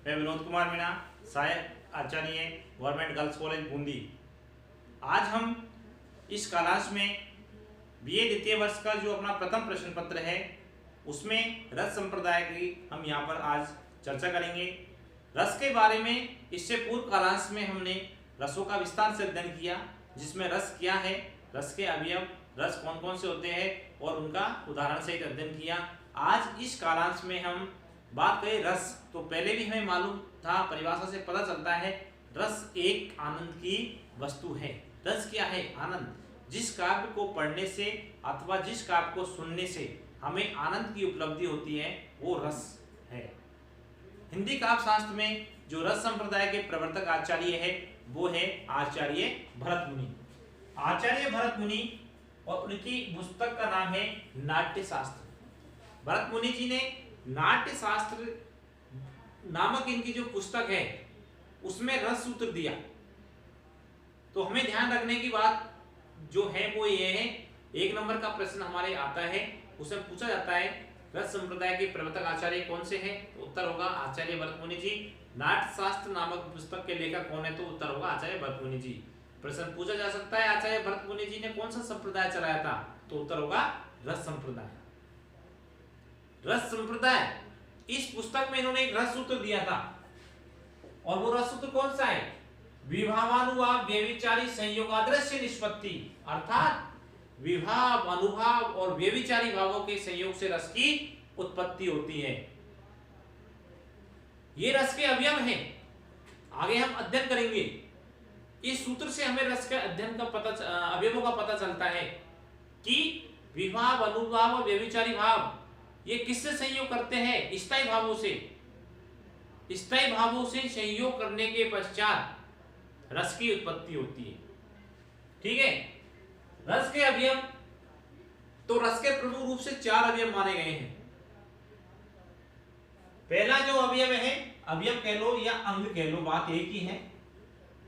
मैं विनोद कुमार मीणा, सहायक आचार्य government girls college Bundi. आज हम इस क्लास में बीए द्वितीय वर्ष का जो अपना प्रथम प्रश्न पत्र है उसमें रस संप्रदाय की हम यहाँ पर आज चर्चा करेंगे। रस के बारे में इससे पूर्व क्लास में हमने रसों का विस्तार से अध्ययन किया, जिसमें रस क्या है, रस के अवयव, रस कौन कौन से होते हैं और उनका उदाहरण सहित अध्ययन किया। आज इस क्लास में हम बात करें रस, तो पहले भी हमें मालूम था, परिभाषा से पता चलता है रस एक आनंद की वस्तु है। रस क्या है? आनंद। जिस काव्य को पढ़ने से अथवा जिस काव्य को सुनने से हमें आनंद की उपलब्धि होती है वो रस है। हिंदी काव्य शास्त्र में जो रस संप्रदाय के प्रवर्तक आचार्य है वो है आचार्य भरत मुनि। आचार्य भरत मुनि और उनकी पुस्तक का नाम है नाट्य शास्त्र। भरत मुनि जी ने नाट्य शास्त्र नामक इनकी जो पुस्तक है उसमें रस सूत्र दिया। तो हमें ध्यान रखने की बात जो है वो ये है, एक नंबर का प्रश्न हमारे आता है, उसमें पूछा जाता है रस संप्रदाय के प्रवर्तक आचार्य कौन से हैं? तो उत्तर होगा आचार्य भरत मुनि जी। नाट्य शास्त्र नामक पुस्तक के लेखक कौन है? तो उत्तर होगा आचार्य भरत मुनि जी। प्रश्न पूछा जा सकता है आचार्य भरत मुनि जी ने कौन सा संप्रदाय चलाया था? तो उत्तर होगा रस संप्रदाय। रस संप्रदाय, इस पुस्तक में इन्होंने एक रस सूत्र दिया था, और वो रस सूत्र कौन सा है? विभावानुभाव व्यभिचारी संयोगादृश्य निष्पत्ति, अर्थात विभाव, अनुभाव और व्यभिचारी भावों के संयोग से रस की उत्पत्ति होती है। ये रस के अवयव हैं, आगे हम अध्ययन करेंगे। इस सूत्र से हमें रस के अध्ययन का पता, अवयवों का पता चलता है कि विभाव, अनुभाव और व्यभिचारी भाव ये किससे संयोग करते हैं? स्थायी भावों से। स्थायी भावों से संयोग करने के पश्चात रस की उत्पत्ति होती है। ठीक है। रस के अवयव, तो रस के प्रमुख रूप से 4 अवयव माने गए हैं। पहला जो अवयव है, अवयव कह लो या अंग कह लो, बात एक ही है।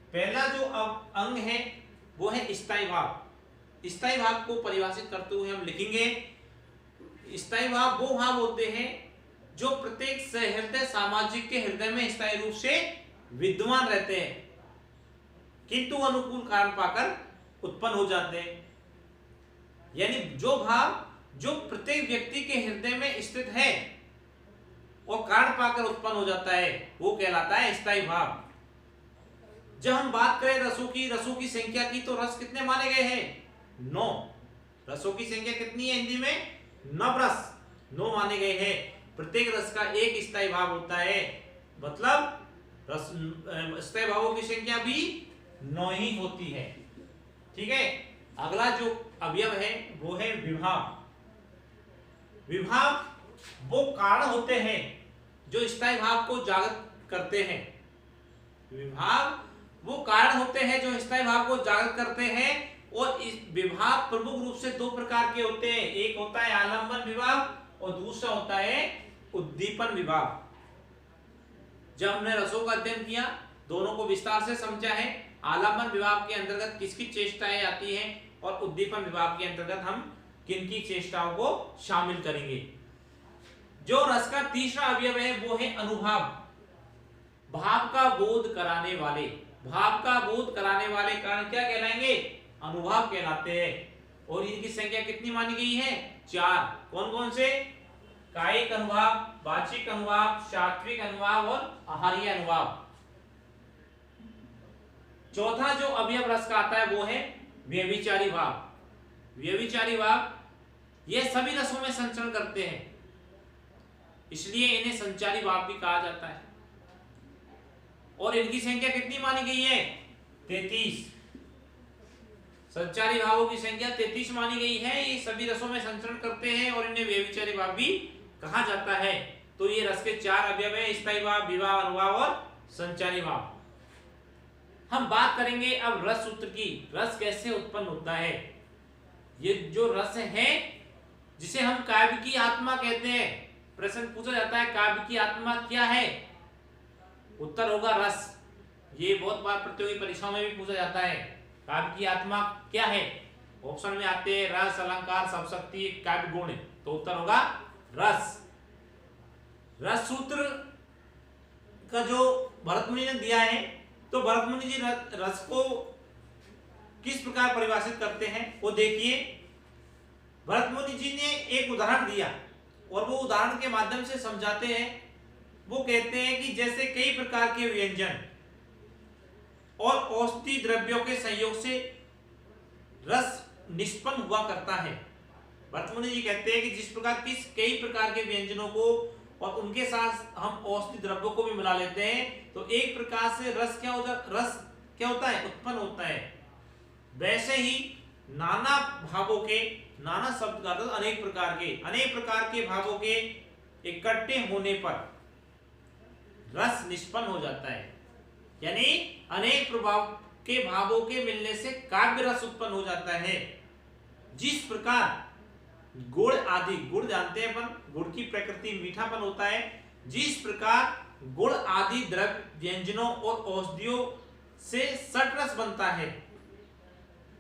पहला जो अंग है वो है स्थायी भाव। स्थायी भाव को परिभाषित करते हुए हम लिखेंगे, स्थायी भाव वो भाव होते हैं जो प्रत्येक सहृदय सामाजिक के हृदय में स्थायी रूप से विद्यमान रहते हैं, किंतु अनुकूल कारण पाकर उत्पन्न हो जाते हैं। यानी जो भाव जो प्रत्येक व्यक्ति के हृदय में स्थित है और कारण पाकर उत्पन्न हो जाता है वो कहलाता है स्थायी भाव। जब हम बात करें रसों की संख्या की, तो रस कितने माने गए हैं? 9। रसों की संख्या कितनी है हिंदी में? 9 रस, 9 माने गए हैं। प्रत्येक रस का एक स्थायी भाव होता है, मतलब रस स्थायी भावों की संख्या भी 9 ही होती है। ठीक है। अगला जो अवयव है वो है विभाव। विभाव वो कारण होते हैं जो स्थायी भाव को जागृत करते हैं। विभाव वो कारण होते हैं जो स्थायी भाव को जागृत करते हैं, और इस विभाव प्रमुख रूप से 2 प्रकार के होते हैं। एक होता है आलंबन विभाव और दूसरा होता है उद्दीपन विभाव। जब हमने रसों का अध्ययन किया, दोनों को विस्तार से समझा है। आलंबन विभाव के अंतर्गत किसकी चेष्टाएं आती हैं और उद्दीपन विभाव के अंतर्गत हम किनकी चेष्टाओं को शामिल करेंगे। जो रस का तीसरा अवयव है वो है अनुभाव। भाव का बोध कराने वाले, भाव का बोध कराने वाले कारण क्या कहलाएंगे? अनुभाव कहलाते हैं। और इनकी संख्या कितनी मानी गई है? 4। कौन कौन से? कायिक अनुभाव, वाचिक अनुभाव, सात्विक अनुभाव और आहार्य अनुभाव। चौथा जो अवयव रस का आता है वो है व्यभिचारी भाव। व्यभिचारी भाव ये सभी रसों में संचरण करते हैं, इसलिए इन्हें संचारी भाव भी कहा जाता है। और इनकी संख्या कितनी मानी गई है? 33। संचारी भावों की संख्या 33 मानी गई है। ये सभी रसों में संचरण करते हैं और इन्हें व्यभिचारी भाव भी कहा जाता है। तो ये रस के 4 अवयव हैं, स्थायी भाव, विभाव, अनुभाव और संचारी भाव। हम बात करेंगे अब रस सूत्र की। रस कैसे उत्पन्न होता है? ये जो रस है जिसे हम काव्य की आत्मा कहते हैं, प्रश्न पूछा जाता है काव्य की आत्मा क्या है? उत्तर होगा रस। ये बहुत बार प्रतियोगी परीक्षाओं में भी पूछा जाता है, काव्य की आत्मा क्या है? ऑप्शन में आते हैं रस, अलंकार, शब्दशक्ति, काव्य गुण। तो उत्तर होगा रस। रस सूत्र का जो भरत मुनि ने दिया है, तो भरत मुनि जी रस को किस प्रकार परिभाषित करते हैं वो देखिए। भरत मुनि जी ने एक उदाहरण दिया और वो उदाहरण के माध्यम से समझाते हैं। वो कहते हैं कि जैसे कई प्रकार के व्यंजन और औषधि द्रव्यों के संयोग से रस निष्पन्न हुआ करता है। भरत मुनि जी कहते हैं कि जिस प्रकार कई प्रकार के व्यंजनों को और उनके साथ हम औषधि द्रव्यों को भी मिला लेते हैं, तो एक प्रकार से रस क्या होता है, उत्पन्न होता है। वैसे ही नाना भावों के, नाना शब्द का अर्थ अनेक प्रकार के भावों के इकट्ठे होने पर रस निष्पन्न हो जाता है। यानी अनेक प्रभाव के भावों के मिलने से काव्य रस उत्पन्न हो जाता है। जिस प्रकार गुड़ आदि, गुड़ जानते हैं अपन, गुड़ की प्रकृति मीठापन होता है। जिस प्रकार गुड़ आदि द्रव्य व्यंजनों और औषधियों से सट रस बनता है,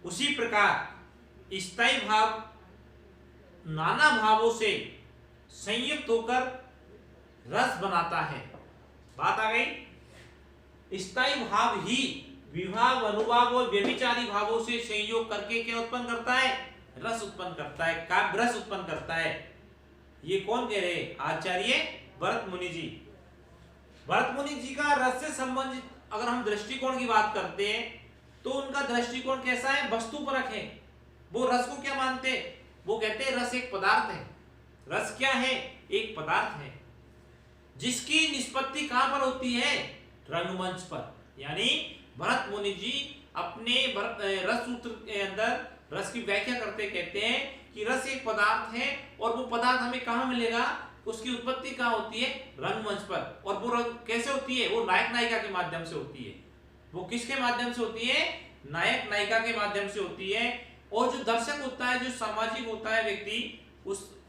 उसी प्रकार स्थायी भाव नाना भावों से संयुक्त होकर रस बनाता है। बात आ गई। स्थायी भाव ही विभाव, अनुभाव और व्यभिचारी भावों से संयोग करके क्या उत्पन्न करता है, रस उत्पन्न करता है, काव्य रस उत्पन्न करता है। ये कौन कह रहे हैं, आचार्य भरत मुनि जी। भरत मुनि जी का रस से संबंधित अगर हम दृष्टिकोण की बात करते हैं तो उनका दृष्टिकोण कैसा है, वस्तुपरक है। वो रस को क्या मानते हैं, वो कहते हैं रस एक पदार्थ है। रस क्या है, एक पदार्थ है जिसकी निष्पत्ति कहां पर होती है, रंगमंच पर। यानी भरत मुनि जी अपने रस सूत्र के अंदर रस की व्याख्या करते कहते हैं कि रस एक पदार्थ है और वो पदार्थ हमें कहां मिलेगा, उसकी उत्पत्ति कहां होती है, रंगमंच पर। और वो रंग कैसे होती है, वो नायक नायिका के माध्यम से होती है। वो किसके माध्यम से होती है, नायक नायिका के माध्यम से होती है। और जो दर्शक होता है, जो सामाजिक होता है व्यक्ति,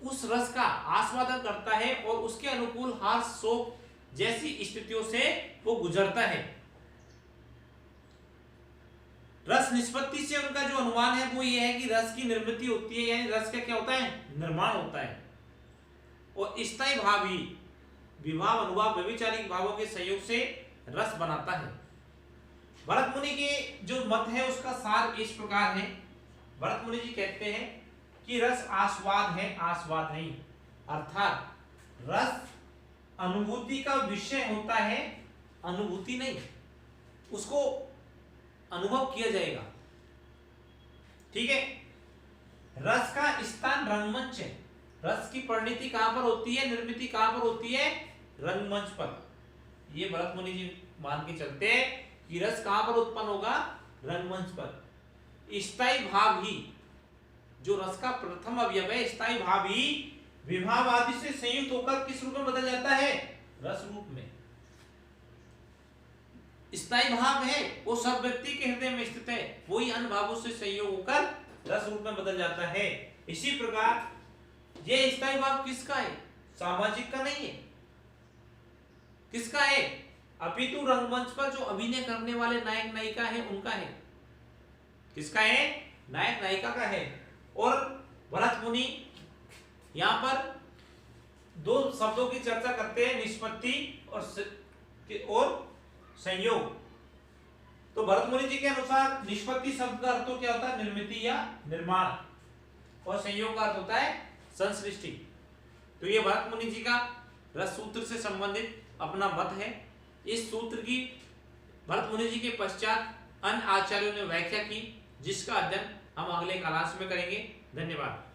उस रस का आस्वादन करता है और उसके अनुकूल हास शोक जैसी स्थितियों से वो गुजरता है। रस निष्पत्ति से उनका जो अनुमान है वो ये है कि रस की निर्मिति होती है, यानी रस का क्या होता है, निर्माण होता है। और स्थायी भाव ही विभाव, अनुभाव, व्यभिचारी भावों के संयोग से रस बनाता है। भरत मुनि के जो मत है उसका सार इस प्रकार है। भरत मुनि जी कहते हैं कि रस आस्वाद है, आस्वाद नहीं। अर्थात रस अनुभूति का विषय होता है, अनुभूति नहीं। उसको अनुभव किया जाएगा, ठीक है। रस का स्थान रंगमंच है। रस की परिणति कहां पर होती है, निर्मिति कहां पर होती है, रंगमंच पर। ये भरत मुनि जी मान के चलते हैं कि रस कहां पर उत्पन्न होगा, रंगमंच पर। स्थायी भाव ही, जो रस का प्रथम अवयव है, स्थायी भाव ही विभाव आदि से संयुक्त होकर किस रूप में बदल जाता है, रस रूप में। स्थायी भाव है वो सब व्यक्ति के हृदय में स्थित है, वही अन्य भावों से संयोग होकर रस रूप में बदल जाता है। इसी प्रकार ये स्थायी भाव किसका है, सामाजिक का नहीं है। किसका है, अपितु रंगमंच पर जो अभिनय करने वाले नायक नायिका है उनका है। किसका है, नायक नायिका का है। और भरत मुनि यहां पर दो शब्दों की चर्चा करते हैं, निष्पत्ति और संयोग। तो भरत मुनि जी के अनुसार निष्पत्ति शब्द का अर्थ तो क्या होता है, निर्मिति या निर्माण, और संयोग का अर्थ होता है संसृष्टि। तो ये भरत मुनि जी का रस सूत्र से संबंधित अपना मत है। इस सूत्र की भरत मुनि जी के पश्चात अन्य आचार्यों ने व्याख्या की, जिसका अध्ययन हम अगले क्लास में करेंगे। धन्यवाद।